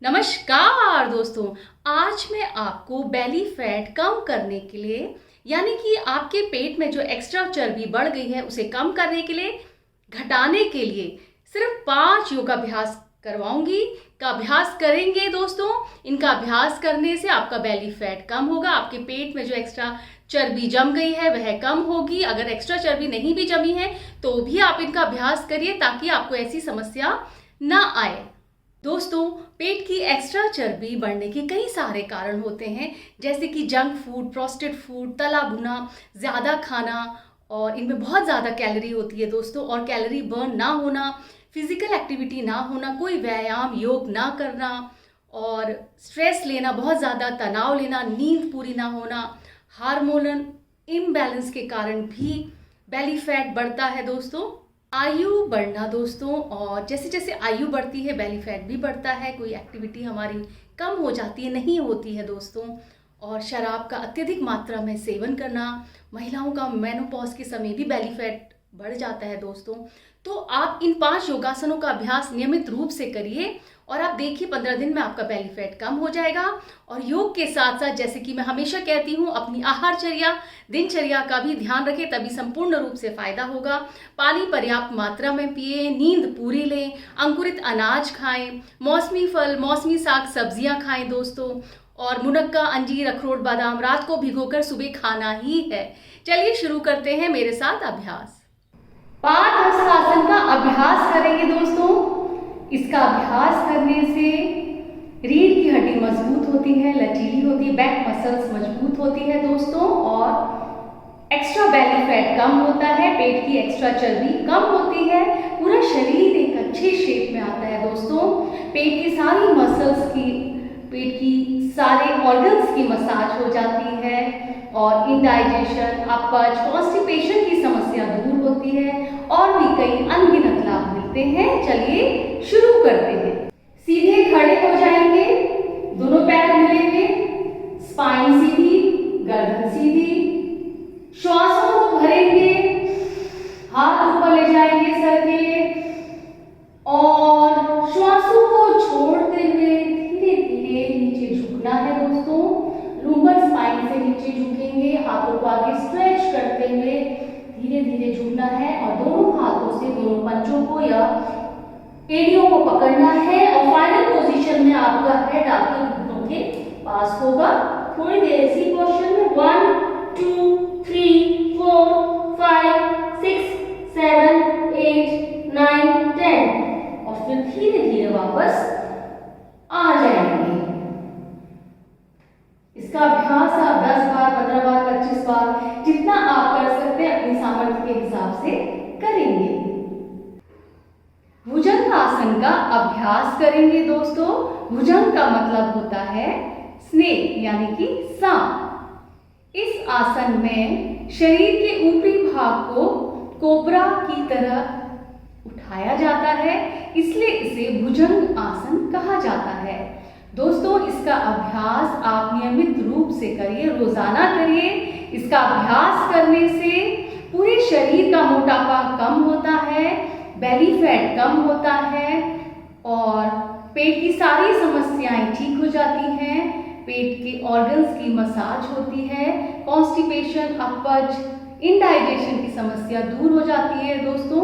नमस्कार दोस्तों। आज मैं आपको बेली फैट कम करने के लिए यानी कि आपके पेट में जो एक्स्ट्रा चर्बी बढ़ गई है उसे कम करने के लिए, घटाने के लिए सिर्फ 5 योगाभ्यास करवाऊंगी। का अभ्यास करेंगे दोस्तों। इनका अभ्यास करने से आपका बेली फैट कम होगा, आपके पेट में जो एक्स्ट्रा चर्बी जम गई है वह कम होगी। अगर एक्स्ट्रा चर्बी नहीं भी जमी है तो भी आप इनका अभ्यास करिए ताकि आपको ऐसी समस्या ना आए। दोस्तों, पेट की एक्स्ट्रा चर्बी बढ़ने के कई सारे कारण होते हैं, जैसे कि जंक फूड, प्रोसेस्ड फूड, तला भुना, ज़्यादा खाना, और इनमें बहुत ज़्यादा कैलोरी होती है दोस्तों। और कैलोरी बर्न ना होना, फिजिकल एक्टिविटी ना होना, कोई व्यायाम योग ना करना, और स्ट्रेस लेना, बहुत ज़्यादा तनाव लेना, नींद पूरी ना होना, हार्मोनल इम्बैलेंस के कारण भी बेली फैट बढ़ता है दोस्तों। आयु बढ़ना दोस्तों, और जैसे जैसे आयु बढ़ती है बेली फैट भी बढ़ता है। कोई एक्टिविटी हमारी कम हो जाती है, नहीं होती है दोस्तों। और शराब का अत्यधिक मात्रा में सेवन करना, महिलाओं का मेनोपॉज के समय भी बेली फैट बढ़ जाता है दोस्तों। तो आप इन 5 योगासनों का अभ्यास नियमित रूप से करिए और आप देखिए 15 दिन में आपका बेली फैट कम हो जाएगा। और योग के साथ साथ, जैसे कि मैं हमेशा कहती हूँ, अपनी आहारचर्या, दिनचर्या का भी ध्यान रखें, तभी संपूर्ण रूप से फायदा होगा। पानी पर्याप्त मात्रा में पिए, नींद पूरी लें, अंकुरित अनाज खाएं, मौसमी फल, मौसमी साग सब्जियां खाएं दोस्तों। और मुनक्का, अंजीर, अखरोट, बादाम रात को भिगोकर सुबह खाना ही है। चलिए शुरू करते हैं मेरे साथ अभ्यास। पादहस्तासन का अभ्यास करेंगे दोस्तों। इसका अभ्यास करने से रीढ़ की हड्डी मजबूत होती है, लचीली होती है, बैक मसल्स मजबूत होती है दोस्तों, और एक्स्ट्रा बेली फैट कम होता है, पेट की एक्स्ट्रा चर्बी कम होती है, पूरा शरीर एक अच्छे शेप में आता है दोस्तों। पेट की सारी मसल्स की, पेट की सारे ऑर्गन्स की मसाज हो जाती है, और इंडाइजेशन, अपच, कॉन्स्टिपेशन की समस्या दूर होती है, और भी कई अनगिनत लाभ मिलते हैं। चलिए शुरू करते हैं। सीधे खड़े हो जाएंगे, दोनों पैर मिले हुए, स्पाइन सीधी, गर्दन सीधी, श्वासों को भरेंगे, हाथ ऊपर ले जाएंगे सर के, और श्वासों को छोड़ते हुए धीरे धीरे नीचे झुकना है दोस्तों। लूंबर स्पाइन से नीचे झुकेंगे, हाथों को आगे स्ट्रेच करते हुए धीरे धीरे झुकना है, और दोनों हाथों से दोनों पंजों को या एड़ियों को पकड़ना है, और फाइनल पोजीशन में आपका हेड आपके घुटनों के पास होगा। थोड़ी देर इसी पोजीशन में 1 2 3 4 5 6 7 8 9 10, और फिर धीरे धीरे वापस आ जाएंगे। इसका अभ्यास आप 10 बार, 15 बार, 25 बार, जितना आप कर सकते हैं अपनी सामर्थ्य के हिसाब से करेंगे। भुजंग आसन का अभ्यास करेंगे दोस्तों। भुजंग का मतलब होता है स्नेक यानी कि सांप। इस आसन में शरीर के ऊपरी भाग को कोबरा की तरह उठाया जाता है, इसलिए इसे भुजंग आसन कहा जाता है दोस्तों। इसका अभ्यास आप नियमित रूप से करिए, रोजाना करिए। इसका अभ्यास करने से पूरे शरीर का मोटापा कम होता है, बेली फैट कम होता है, और पेट की सारी समस्याएं ठीक हो जाती हैं। पेट के ऑर्गन्स की मसाज होती है, कॉन्स्टिपेशन, अपच, इंडाइजेशन की समस्या दूर हो जाती है दोस्तों,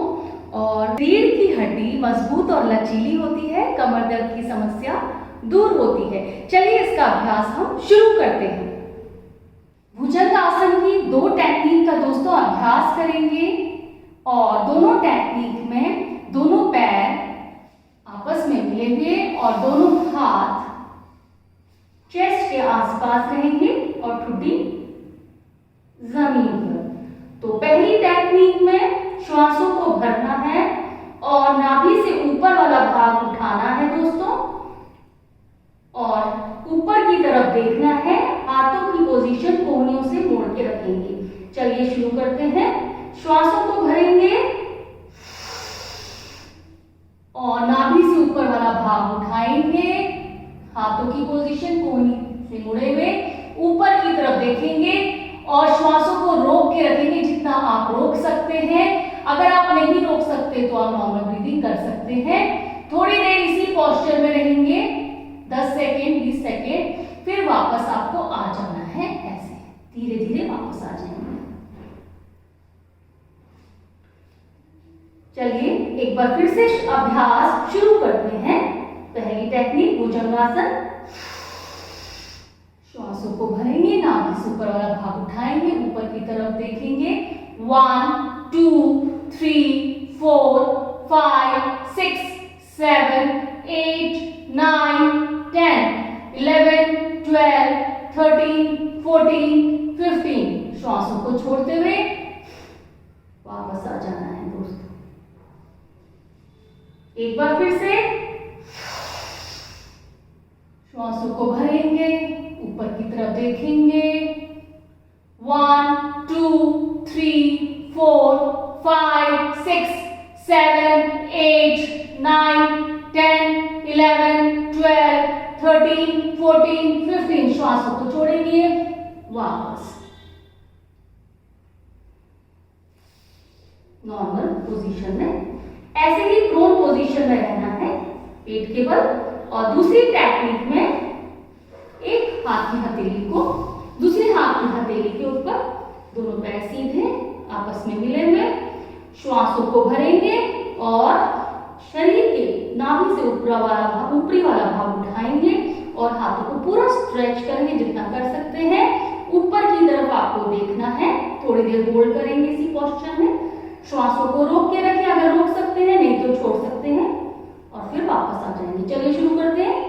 और रीढ़ की हड्डी मजबूत और लचीली होती है, कमर दर्द की समस्या दूर होती है। चलिए इसका अभ्यास हम शुरू करते हैं। भुजंग आसन की 2 टेक्निक का दोस्तों अभ्यास करेंगे, और दोनों टेक्निक में दोनों पैर आपस में मिले हुए और दोनों हाथ चेस्ट के आसपास रहेंगे और ठुड्डी जमीन पर। तो पहली टेक्निक में श्वासों को भरना है और नाभि से ऊपर वाला भाग उठाना है दोस्तों, और ऊपर की तरफ देखना है। हाथों की पोजीशन कोहनियों से मोड़ के रखेंगे। चलिए शुरू करते हैं। श्वासों को भरेंगे और नाभि से ऊपर वाला भाग उठाएंगे, हाथों की पोजीशन कोहनी से मुड़े हुए ऊपर की तरफ देखेंगे, और श्वासों को रोक के रखेंगे जितना आप रोक सकते हैं। अगर आप नहीं रोक सकते तो आप नॉर्मल ब्रीदिंग कर सकते हैं। थोड़ी देर इसी पोस्चर में रहेंगे, 20 सेकेंड, फिर वापस आपको आ जाना है ऐसे, धीरे धीरे वापस आ जाएंगे। चलिए एक बार फिर से अभ्यास शुरू करते हैं। पहली टेक्निक भुजंगासन। श्वासों को भरेंगे, नाभि से ऊपर वाला भाग उठाएंगे, ऊपर की तरफ देखेंगे। 1 2 3 4 5 6 7 8 9 10 11 12 13 14 15। श्वासों को छोड़ते हुए वापस आ जाना है दोस्तों। एक बार फिर से श्वासों को भरेंगे, ऊपर की तरफ देखेंगे। 1 2 3 4 5 6 7 8 9 10 11 12 13 14 15। श्वासों को छोड़ेंगे, वापस नॉर्मल पोजीशन में। ऐसे ही प्रोन पोजीशन में रहना है पेट के बल। और दूसरी टेक्निक में एक हाथ की हथेली को दूसरे हाथ की हथेली के ऊपर, दोनों पैर सीधे आपस में मिले हुए, श्वासों को भरेंगे और शरीर के नाभि से ऊपरी वाला भाग उठाएंगे और हाथों को पूरा स्ट्रेच करेंगे जितना कर सकते हैं। ऊपर की तरफ आपको देखना है, थोड़ी देर होल्ड करेंगे इसी पोस्चर में। श्वासों को रोक के रखें, अगर रोक सकते हैं, नहीं तो छोड़ सकते हैं और फिर वापस आ जाएंगे। चलिए शुरू करते हैं।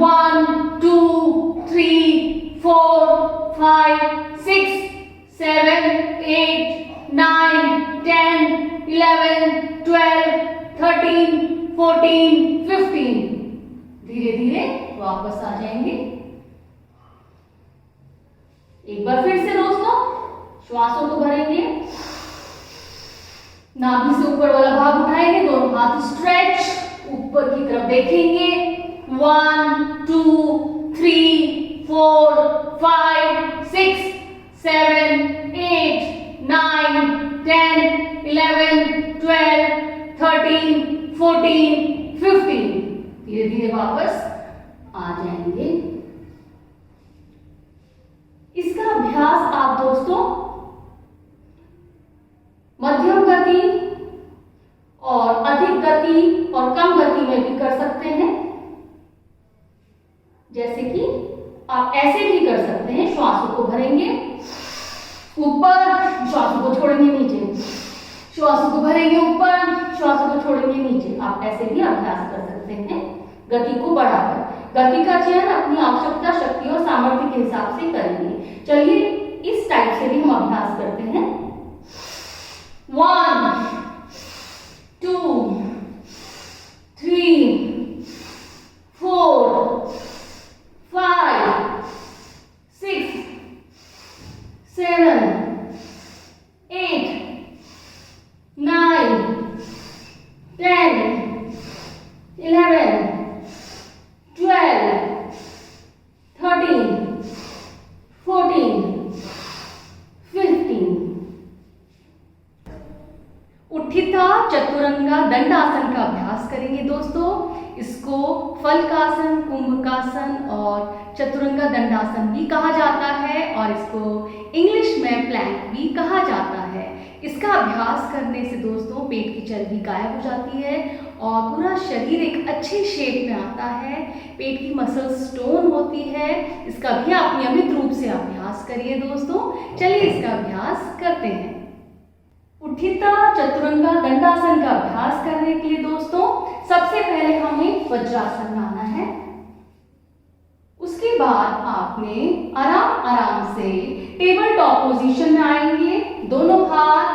One, 2, 3, 4, 5, 6, 7, 8, 9, 10, 11, 12, 13, 14, 15। धीरे धीरे वापस आ जाएंगे। एक बार फिर से दोस्तों, श्वासों को भरेंगे, नाभि से ऊपर वाला भाग उठाएंगे, दोनों हाथ स्ट्रेच, ऊपर की तरफ देखेंगे। 1 2 3 4 5 6 7 8 9 10 11 12 13 14 15। धीरे धीरे वापस आ जाएंगे। इसका अभ्यास आप दोस्तों मध्यम गति और अधिक गति और कम गति में भी कर सकते हैं। जैसे कि आप ऐसे भी कर सकते हैं, श्वासों को भरेंगे ऊपर, श्वासों को छोड़ेंगे नीचे, श्वासों को भरेंगे ऊपर, श्वासों को छोड़ेंगे नीचे। आप ऐसे भी अभ्यास कर सकते हैं गति को बढ़ाकर। गति का चयन अपनी आवश्यकता, शक्ति और सामर्थ्य के हिसाब से करेंगे। चलिए इस टाइप से भी हम अभ्यास करते हैं। 1 2 3 4 5 6 7 8 9 10 11 12 13 14 15। उत्थिता चतुरंगा दंडासन का अभ्यास करेंगे दोस्तों। इसको फलकासन, कुंभकासन और चतुरंगा दंडासन भी कहा जाता है और इसको इंग्लिश में प्लैंक भी कहा जाता है। इसका अभ्यास करने से दोस्तों पेट की चर्बी गायब हो जाती है और पूरा शरीर एक अच्छे शेप में आता है। पेट की मसल्स टोन होती है। इसका भी आप नियमित रूप से अभ्यास करिए दोस्तों। चलिए इसका अभ्यास करते हैं। उत्थिता चतुरंगा दंडासन का अभ्यास करने के लिए दोस्तों सबसे पहले हमें वज्रासन में आना है। उसके बाद आपने आराम आराम से टेबल टॉप पोजीशन में आएंगे। दोनों हाथ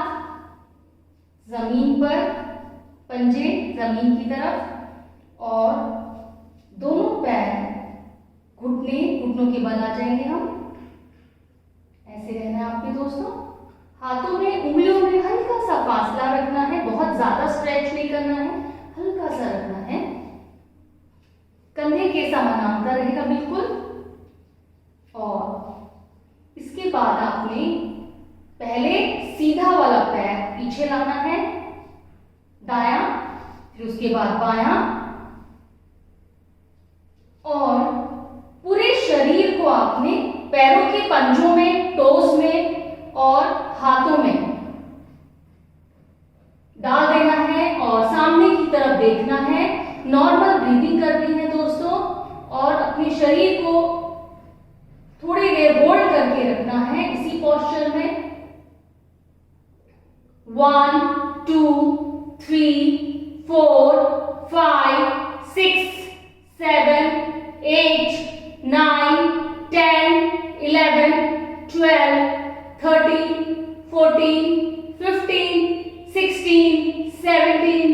जमीन पर, पंजे जमीन की तरफ और दोनों पैर घुटनों के बल आ जाएंगे। हम ऐसे रहना है आपके दोस्तों। हाथों में, उंगलियों में हल्का सा फासला रखना है, बहुत ज्यादा स्ट्रेच नहीं करना है, हल्का सा रखना है। कंधे के समानांतर रहेगा बिल्कुल। और इसके बाद आपने पहले सीधा वाला पैर पीछे लाना है दायां, फिर उसके बाद बायां, और पूरे शरीर को आपने पैरों के पंजों में, टोस में और हाथों में डाल देना है और सामने की तरफ देखना है। नॉर्मल ब्रीदिंग करनी है दोस्तों, और अपने शरीर को थोड़ी देर होल्ड करके रखना है इसी पोस्चर में। 1 2 3 4 5 6 7 8 9 10 11 12 13 14 15 16 17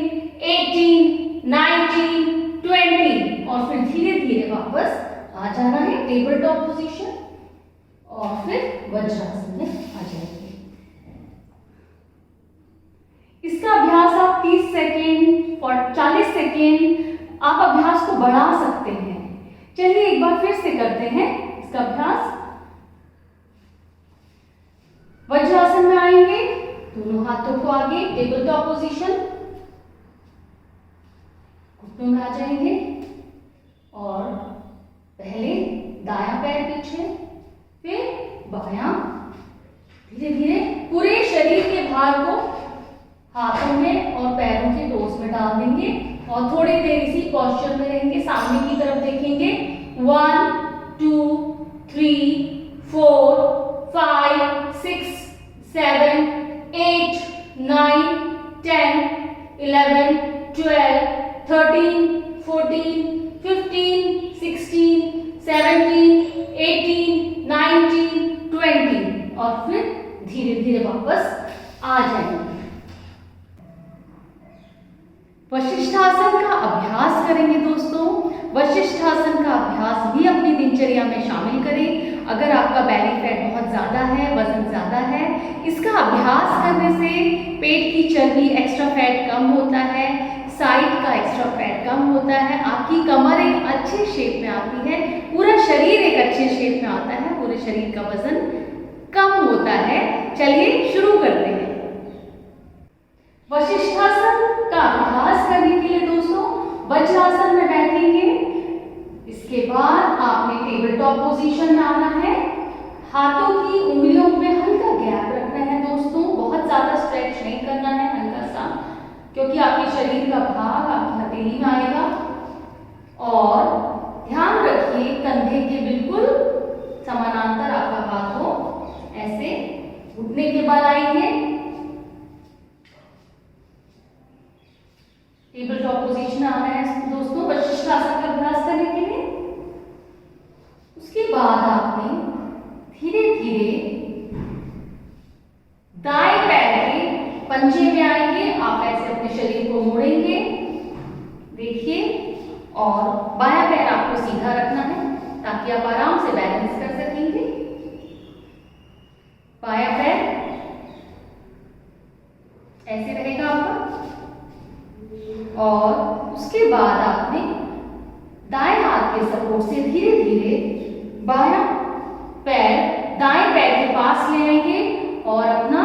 18 19 20, और फिर धीरे धीरे वापस आ जाना है टेबल टॉप पोजीशन, और फिर वज्रासन में आ जाएंगे। इसका अभ्यास आप 30 सेकेंड और 40 सेकेंड आप अभ्यास को बढ़ा सकते हैं। चलिए एक बार फिर से करते हैं इसका अभ्यास। वज्रासन में आएंगे, दोनों हाथों को आगे, टेबल टॉप पोजीशन, घुटनों में आ जाएंगे, और पहले दायां पैर पीछे, फिर बायां, धीरे धीरे पूरे शरीर के भार को हाथों में और पैरों के टोस में डाल देंगे, और थोड़ी देर इसी पोस्चर में रहेंगे, सामने की तरफ देखेंगे। 1 2 3 4 5 6 7 8 9 10 11 12 13 14 15 16 17 18 19 20, और फिर धीरे धीरे वापस आ जाएंगे। वशिष्ठासन का अभ्यास करेंगे दोस्तों। वशिष्ठासन का अभ्यास भी अपनी दिनचर्या में शामिल करें। अगर आपका बैली फैट बहुत ज़्यादा है, वजन ज़्यादा है, इसका अभ्यास करने से पेट की चर्बी, एक्स्ट्रा फैट कम होता है, साइड का एक्स्ट्रा फैट कम होता है, आपकी कमर एक अच्छे शेप में आती है, पूरा शरीर एक अच्छे शेप में आता है, पूरे शरीर का वजन कम होता है। चलिए शुरू करते हैं। वशिष्ठासन का अभ्यास करने के लिए दोस्तों वज्रासन में बैठेंगे। इसके बाद आपने टेबल टॉप पोजीशन में आना है। हाथों की उंगलियों में हल्का गैप रखना है दोस्तों, बहुत ज्यादा स्ट्रेच नहीं करना है, हल्का सा, क्योंकि आपके शरीर का भाग आपकी हथेली में आएगा। और ध्यान रखिए कंधे के बिल्कुल समानांतर आपका हाथ हो, ऐसे घुटने के बल आएंगे। टेबल टॉप पोजीशन आना है दोस्तों वशिष्ठासन का अभ्यास करने के लिए। उसके बाद आपने धीरे धीरे दाएं पैर के पंजे में आएंगे। आप ऐसे अपने शरीर को मोड़ेंगे, देखिए, और बायां पैर आपको सीधा रखना है ताकि आप आराम से बैलेंस कर सकेंगे। बायां पैर ऐसे रहेगा आपका, और उसके बाद आपने दाएं हाथ के सपोर्ट से धीरे धीरे बायां पैर दाएं पैर के पास ले आएंगे, और अपना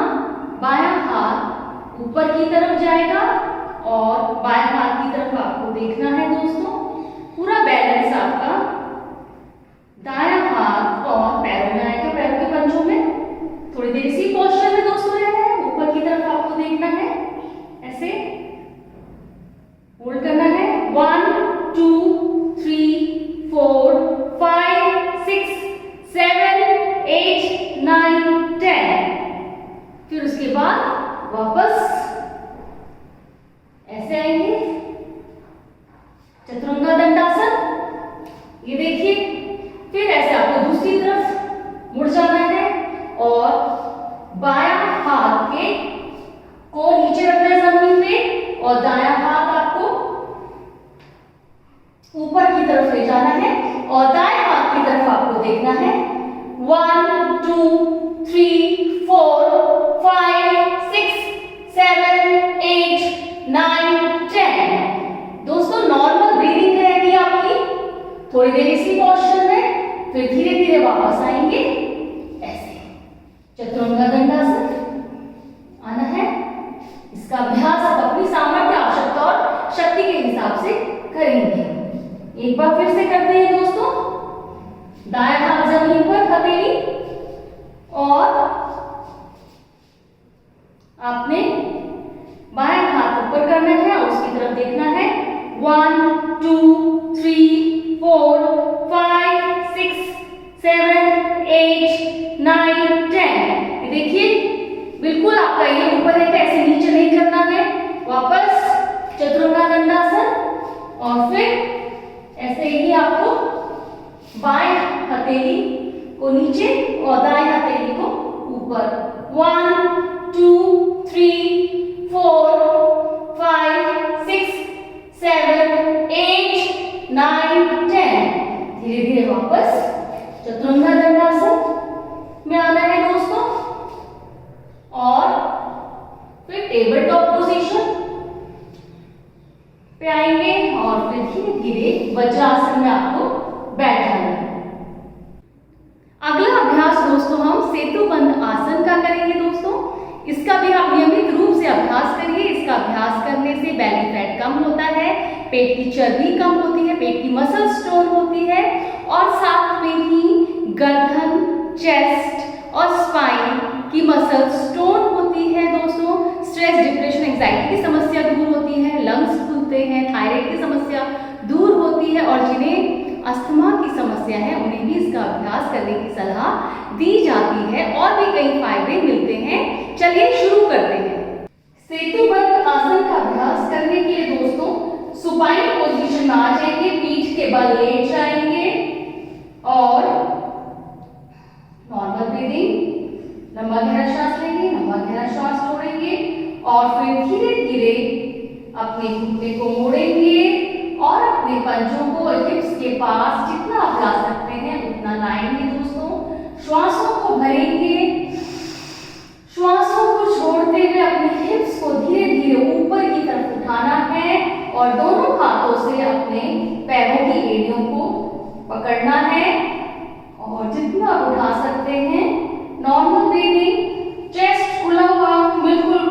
बायां हाथ ऊपर की तरफ जाएगा, और बायां हाथ की तरफ आपको देखना है दोस्तों। पूरा बैलेंस आपका दायां हाथ और पैरों में आएगा, पैरों के पंजों में। थोड़ी देर इसी पोस्चर में दोस्तों रहना है, ऊपर की तरफ आपको देखना है, ऐसे होल्ड करना है। 1 2 3 4 5 6 7 8 9 10, फिर उसके बाद वापस ऐसे आएंगे, चतुरंगा दंडासन, ये देखिए। फिर ऐसे आपको दूसरी तरफ मुड़ जाना है, और बायां हाथ के को नीचे रखना है जमीन पे, और दायां हाथ आपको ऊपर की तरफ ले जाना है, और दाएं हाथ की तरफ आपको देखना है। 1 2 3 4 5 6 7 8 9 10। दोस्तों नॉर्मल ब्रीदिंग रहेगी आपकी, थोड़ी देर इसी पोस्चर में, फिर धीरे धीरे वापस आएंगे ऐसे, चतुरंगा दंडासन आना है। इसका अभ्यास आप अपनी सामर्थ्य शक्ति के हिसाब से करेंगे। एक बार फिर से करते हैं दोस्तों। दायां हाथ जमीन पर, हथेली, और आपने बायां हाथ ऊपर करना है और उसकी तरफ देखना है। 1 2 3 4 5 6 7 8 9 10। देखिए बिल्कुल आपका ये ऊपर है, ऐसे नीचे नहीं करना है। वापस चतुरंगासन, और फिर ऐसे ही आपको बाएं हथेली को नीचे और दाएं हथेली को ऊपर। 1 2 3 4 5 6 7 8 9 10। धीरे धीरे वापस चतुरंगासन में आना है दोस्तों, और फिर टेबल टॉप पोजीशन पे आएंगे, और फिर धीरे धीरे वज्रासन में आपको बैठना है। अगला अभ्यास दोस्तों हम सेतुबंध आसन का करेंगे दोस्तों। इसका भी आप नियमित रूप से अभ्यास करिए। इसका अभ्यास करने से बेली फैट कम होता है, पेट की चर्बी कम होती है, पेट की मसल स्टोन होती है, और साथ में ही गर्दन, चेस्ट और स्पाइन की मसल स्टोन होती है दोस्तों। स्ट्रेस, डिप्रेशन, एंजाइटी की समस्या दूर होती है, लंग्स खुलते हैं, थायराइड की समस्या दूर होती है, और जिन्हें अस्थमा की समस्या है उन्हें भी इसका अभ्यास करने की सलाह दी जाती है, और भी कई फायदे मिलते हैं। चलिए शुरू करते हैं। सेतुबंध आसन का अभ्यास करने के लिए दोस्तों सुपाइन पोजीशन में आ जाएंगे, पीठ के बल लेट जाएंगे, और नॉर्मल ब्रीदिंग, लंबा गहरा श्वास लेंगे, लंबा गहरा श्वास छोड़ेंगे, और फिर धीरे धीरे अपने घुटने को मोड़ेंगे और अपने पंजों को हिप्स के पास जितना आप ला सकते हैं उतना लाएंगे दोस्तों। श्वासों को भरेंगे, श्वासों को छोड़ते हुए अपने हिप्स को धीरे धीरे ऊपर की तरफ उठाना है, और दोनों हाथों से अपने पैरों की एड़ियों को पकड़ना है, और जितना आप उठा सकते हैं। नॉर्मल ब्रीदिंग, चेस्ट खुला हुआ बिल्कुल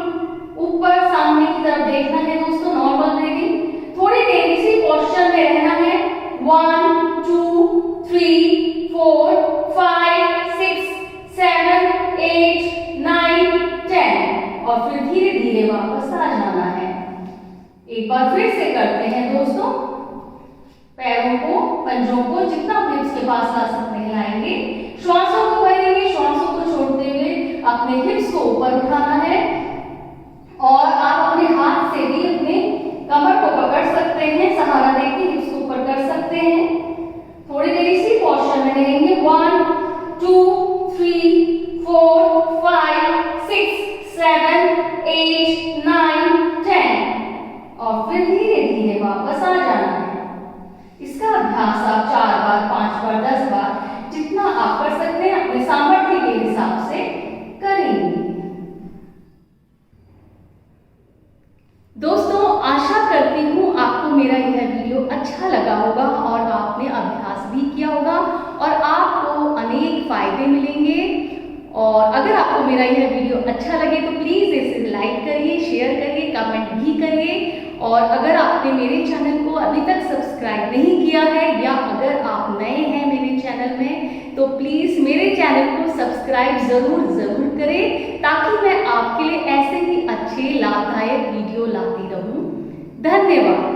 ऊपर सामने की तरफ देखना है दोस्तों। नॉर्मल ब्रीदिंग, थोड़ी देर इसी पोस्चर में रहना है। 1 2 3 4 5 6 7 8 9 10, और फिर धीरे धीरे वापस आ जाना है। एक बार फिर से करते हैं दोस्तों। पैरों को, पंजों को जितना हिप्स के पास ला सकते हैं लाएंगे, श्वासों को भरेंगे, श्वासों को छोड़ते हुए अपने हिप्स को ऊपर उठाना है, और आप अपने हाथ से भी अपने कमर को पकड़ सकते हैं, सहारा देके हिप्स को ऊपर कर सकते हैं। थोड़ी देर इसी पोस्चर में रहेंगे। 1 2 3 4 5 6 7 8 9 10, और फिर धीरे धीरे वापस आ जाना है। इसका अभ्यास आप 4 बार, 5 बार, 10 बार जितना आप कर सकते हैं अपने सामर्थ्य के हिसाब से करेंगे। दोस्तों आशा करती हूँ आपको मेरा यह वीडियो अच्छा लगा होगा, और आपने अभ्यास भी किया होगा, और आपको अनेक फायदे मिलेंगे। और अगर आपको मेरा यह वीडियो अच्छा लगे तो प्लीज़ इसे लाइक करिए, शेयर करिए, कमेंट भी करिए। और अगर आपने मेरे चैनल को अभी तक सब्सक्राइब नहीं किया है, या अगर आप नए हैं मेरे चैनल में, तो प्लीज़ मेरे चैनल को सब्सक्राइब ज़रूर करें, ताकि मैं आपके लिए ऐसे ही अच्छे लाभदायक वीडियो लाती रहूं। धन्यवाद।